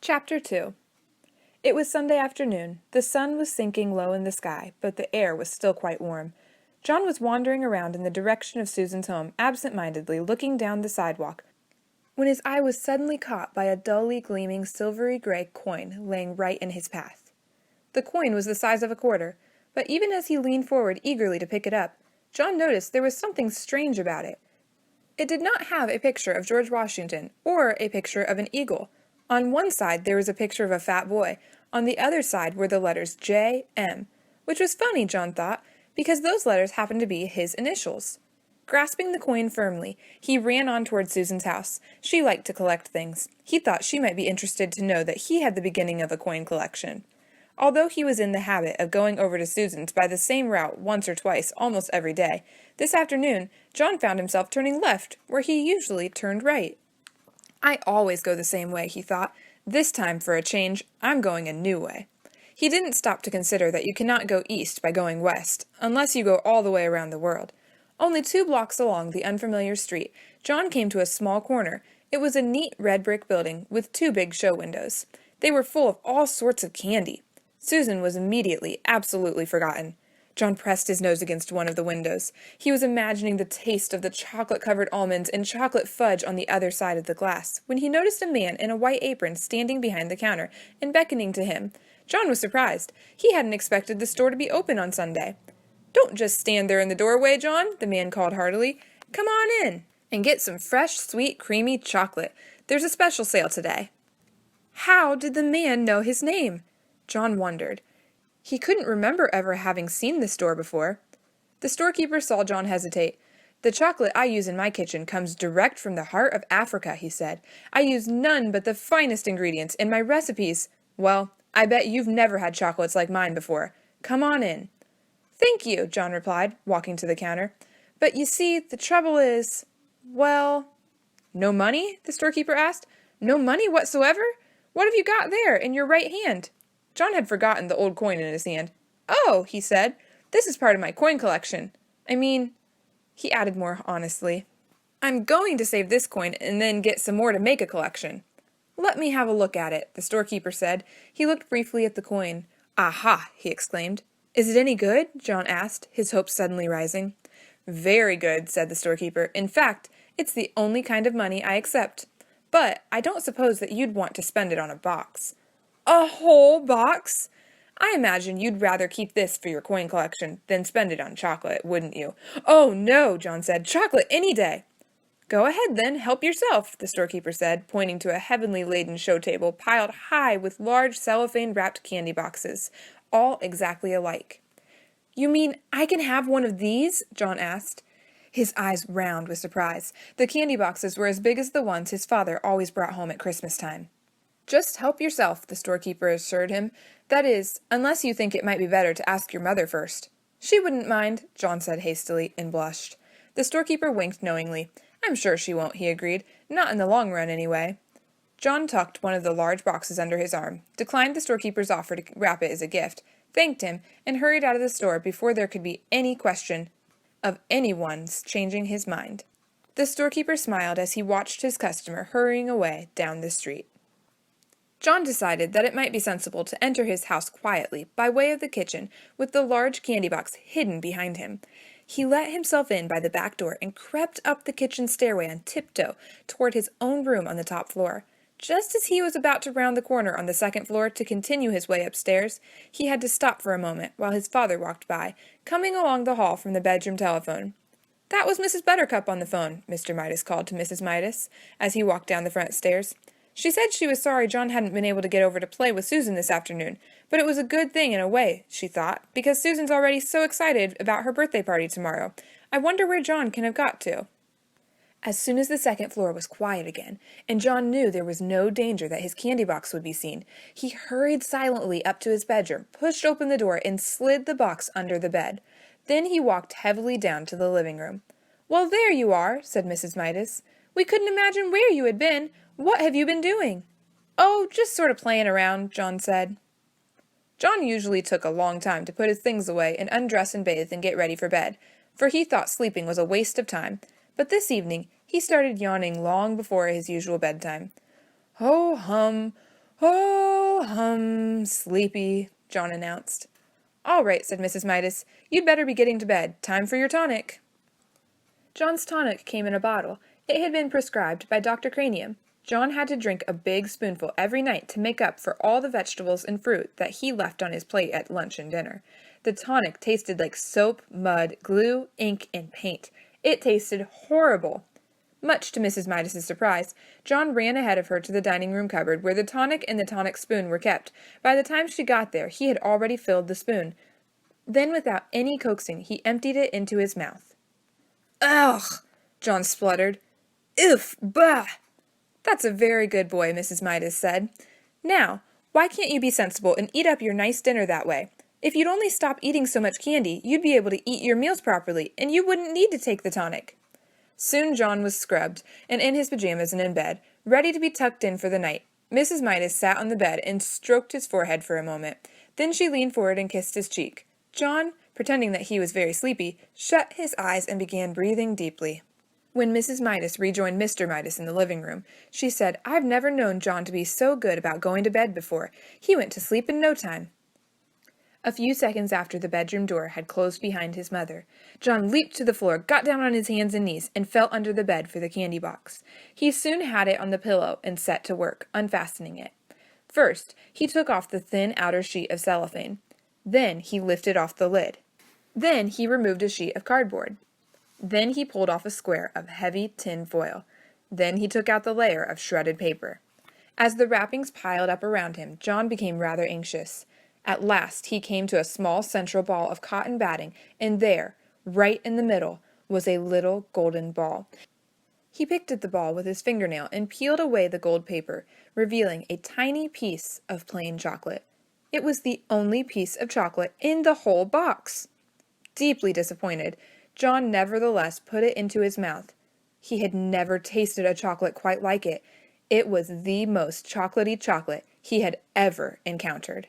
Chapter 2. It was Sunday afternoon. The sun was sinking low in the sky, but the air was still quite warm. John was wandering around in the direction of Susan's home, absent-mindedly looking down the sidewalk, when his eye was suddenly caught by a dully gleaming silvery-gray coin laying right in his path. The coin was the size of a quarter, but even as he leaned forward eagerly to pick it up, John noticed there was something strange about it. It did not have a picture of George Washington or a picture of an eagle. On one side there was a picture of a fat boy. On the other side were the letters J.M., which was funny, John thought, because those letters happened to be his initials. Grasping the coin firmly, he ran on toward Susan's house. She liked to collect things. He thought she might be interested to know that he had the beginning of a coin collection. Although he was in the habit of going over to Susan's by the same route once or twice almost every day, this afternoon John found himself turning left where he usually turned right. I always go the same way, he thought. This time, for a change, I'm going a new way. He didn't stop to consider that you cannot go east by going west, unless you go all the way around the world. Only 2 blocks along the unfamiliar street, John came to a small corner. It was a neat red brick building with 2 big show windows. They were full of all sorts of candy. Susan was immediately absolutely forgotten. John pressed his nose against one of the windows. He was imagining the taste of the chocolate-covered almonds and chocolate fudge on the other side of the glass, when he noticed a man in a white apron standing behind the counter and beckoning to him. John was surprised. He hadn't expected the store to be open on Sunday. "Don't just stand there in the doorway, John," the man called heartily. "Come on in and get some fresh, sweet, creamy chocolate. There's a special sale today." How did the man know his name? John wondered. He couldn't remember ever having seen the store before. The storekeeper saw John hesitate. "The chocolate I use in my kitchen comes direct from the heart of Africa," he said. "I use none but the finest ingredients in my recipes. Well, I bet you've never had chocolates like mine before. Come on in." "Thank you," John replied, walking to the counter. "But you see, the trouble is, well—" "No money?" the storekeeper asked. "No money whatsoever? What have you got there in your right hand?" John had forgotten the old coin in his hand. "Oh," he said, "this is part of my coin collection. He added more honestly, "I'm going to save this coin and then get some more to make a collection." "Let me have a look at it," the storekeeper said. He looked briefly at the coin. "Aha!" he exclaimed. "Is it any good?" John asked, his hopes suddenly rising. "Very good," said the storekeeper. "In fact, it's the only kind of money I accept. But I don't suppose that you'd want to spend it on a box." "A whole box? I imagine you'd rather keep this for your coin collection than spend it on chocolate, wouldn't you?" "Oh, no," John said. "Chocolate any day." "Go ahead, then. Help yourself," the storekeeper said, pointing to a heavily laden show table piled high with large cellophane-wrapped candy boxes, all exactly alike. "You mean I can have one of these?" John asked. His eyes round with surprise. The candy boxes were as big as the ones his father always brought home at Christmas time. "Just help yourself," the storekeeper assured him. "That is, unless you think it might be better to ask your mother first." "She wouldn't mind," John said hastily, and blushed. The storekeeper winked knowingly. "I'm sure she won't," he agreed. "Not in the long run, anyway." John tucked one of the large boxes under his arm, declined the storekeeper's offer to wrap it as a gift, thanked him, and hurried out of the store before there could be any question of anyone's changing his mind. The storekeeper smiled as he watched his customer hurrying away down the street. John decided that it might be sensible to enter his house quietly by way of the kitchen with the large candy box hidden behind him. He let himself in by the back door and crept up the kitchen stairway on tiptoe toward his own room on the top floor. Just as he was about to round the corner on the second floor to continue his way upstairs, he had to stop for a moment while his father walked by, coming along the hall from the bedroom telephone. "That was Mrs. Buttercup on the phone," Mr. Midas called to Mrs. Midas as he walked down the front stairs. "She said she was sorry John hadn't been able to get over to play with Susan this afternoon, but it was a good thing in a way, she thought, because Susan's already so excited about her birthday party tomorrow. I wonder where John can have got to." As soon as the second floor was quiet again, and John knew there was no danger that his candy box would be seen, he hurried silently up to his bedroom, pushed open the door, and slid the box under the bed. Then he walked heavily down to the living room. "Well, there you are," said Mrs. Midas. "We couldn't imagine where you had been. What have you been doing?" "Oh, just sort of playing around," John said. John usually took a long time to put his things away and undress and bathe and get ready for bed, for he thought sleeping was a waste of time. But this evening he started yawning long before his usual bedtime. "Ho-hum, "Oh, sleepy," John announced. "All right," said Mrs. Midas. "You'd better be getting to bed. Time for your tonic." John's tonic came in a bottle. It had been prescribed by Dr. Cranium. John had to drink a big spoonful every night to make up for all the vegetables and fruit that he left on his plate at lunch and dinner. The tonic tasted like soap, mud, glue, ink, and paint. It tasted horrible. Much to Mrs. Midas's surprise, John ran ahead of her to the dining room cupboard where the tonic and the tonic spoon were kept. By the time she got there, he had already filled the spoon. Then, without any coaxing, he emptied it into his mouth. "Ugh!" John spluttered. "Oof! Bah!" "That's a very good boy," Mrs. Midas said. "Now, why can't you be sensible and eat up your nice dinner that way? If you'd only stop eating so much candy, you'd be able to eat your meals properly, and you wouldn't need to take the tonic." Soon John was scrubbed, and in his pajamas and in bed, ready to be tucked in for the night. Mrs. Midas sat on the bed and stroked his forehead for a moment. Then she leaned forward and kissed his cheek. John, pretending that he was very sleepy, shut his eyes and began breathing deeply. When Mrs. Midas rejoined Mr. Midas in the living room, she said, "I've never known John to be so good about going to bed before. He went to sleep in no time." A few seconds after the bedroom door had closed behind his mother, John leaped to the floor, got down on his hands and knees, and felt under the bed for the candy box. He soon had it on the pillow and set to work, unfastening it. First, he took off the thin outer sheet of cellophane. Then he lifted off the lid. Then he removed a sheet of cardboard. Then he pulled off a square of heavy tin foil. Then he took out the layer of shredded paper. As the wrappings piled up around him, John became rather anxious. At last he came to a small central ball of cotton batting, and there, right in the middle, was a little golden ball. He picked at the ball with his fingernail and peeled away the gold paper, revealing a tiny piece of plain chocolate. It was the only piece of chocolate in the whole box. Deeply disappointed, John nevertheless put it into his mouth. He had never tasted a chocolate quite like it. It was the most chocolatey chocolate he had ever encountered.